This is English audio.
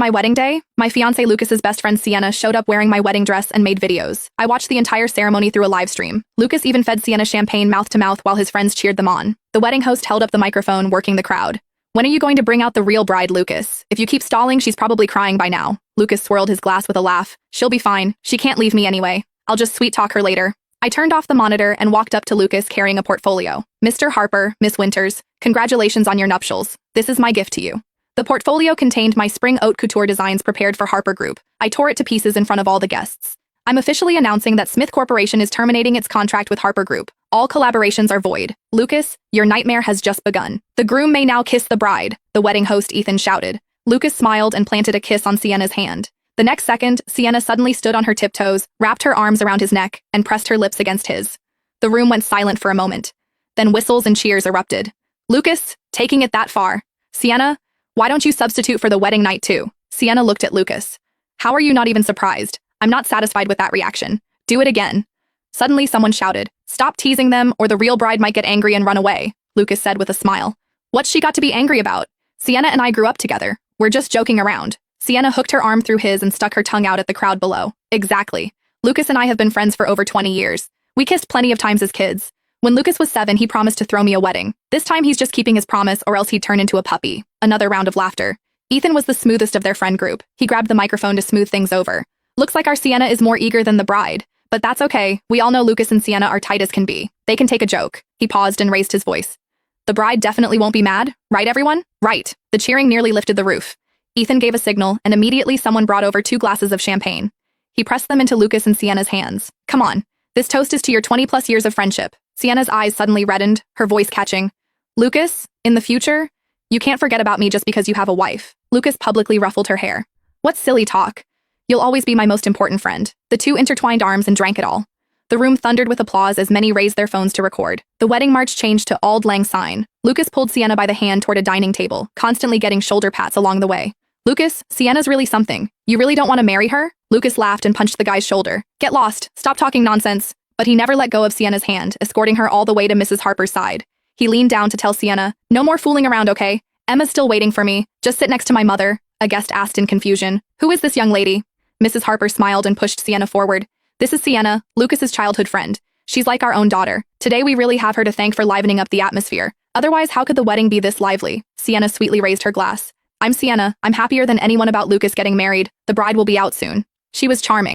My wedding day, my fiancé Lucas's best friend Sienna showed up wearing my wedding dress and made videos. I watched the entire ceremony through a live stream. Lucas even fed Sienna champagne mouth to mouth while his friends cheered them on. The wedding host held up the microphone, working the crowd. When are you going to bring out the real bride, Lucas? If you keep stalling, she's probably crying by now. Lucas swirled his glass with a laugh. She'll be fine. She can't leave me anyway. I'll just sweet talk her later. I turned off the monitor and walked up to Lucas carrying a portfolio. Mr. Harper, Miss Winters, congratulations on your nuptials. This is my gift to you. The portfolio contained my spring haute couture designs prepared for Harper Group. I tore it to pieces in front of all the guests. I'm officially announcing that Smith Corporation is terminating its contract with Harper Group. All collaborations are void. Lucas, your nightmare has just begun. The groom may now kiss the bride, the wedding host Ethan shouted. Lucas smiled and planted a kiss on Sienna's hand. The next second, Sienna suddenly stood on her tiptoes, wrapped her arms around his neck, and pressed her lips against his. The room went silent for a moment. Then whistles and cheers erupted. Lucas, taking it that far. Sienna, why don't you substitute for the wedding night too? Sienna looked at Lucas. How are you not even surprised? I'm not satisfied with that reaction. Do it again. Suddenly someone shouted, stop teasing them or the real bride might get angry and run away, Lucas said with a smile. What's she got to be angry about? Sienna and I grew up together. We're just joking around. Sienna hooked her arm through his and stuck her tongue out at the crowd below. Exactly. Lucas and I have been friends for over 20 years. We kissed plenty of times as kids. When Lucas was 7, he promised to throw me a wedding. This time he's just keeping his promise or else he'd turn into a puppy. Another round of laughter. Ethan was the smoothest of their friend group. He grabbed the microphone to smooth things over. Looks like our Sienna is more eager than the bride. But that's okay. We all know Lucas and Sienna are tight as can be. They can take a joke. He paused and raised his voice. The bride definitely won't be mad, right everyone? Right. The cheering nearly lifted the roof. Ethan gave a signal and immediately someone brought over 2 glasses of champagne. He pressed them into Lucas and Sienna's hands. Come on. This toast is to your 20+ years of friendship. Sienna's eyes suddenly reddened, her voice catching. Lucas, in the future, you can't forget about me just because you have a wife. Lucas publicly ruffled her hair. What silly talk. You'll always be my most important friend. The 2 intertwined arms and drank it all. The room thundered with applause as many raised their phones to record. The wedding march changed to Auld Lang Syne. Lucas pulled Sienna by the hand toward a dining table, constantly getting shoulder pats along the way. Lucas, Sienna's really something. You really don't want to marry her? Lucas laughed and punched the guy's shoulder. Get lost. Stop talking nonsense. But he never let go of Sienna's hand, escorting her all the way to Mrs. Harper's side. He leaned down to tell Sienna, no more fooling around, okay? Emma's still waiting for me. Just sit next to my mother, a guest asked in confusion. Who is this young lady? Mrs. Harper smiled and pushed Sienna forward. This is Sienna, Lucas's childhood friend. She's like our own daughter. Today we really have her to thank for livening up the atmosphere. Otherwise, how could the wedding be this lively? Sienna sweetly raised her glass. I'm Sienna. I'm happier than anyone about Lucas getting married. The bride will be out soon. She was charming.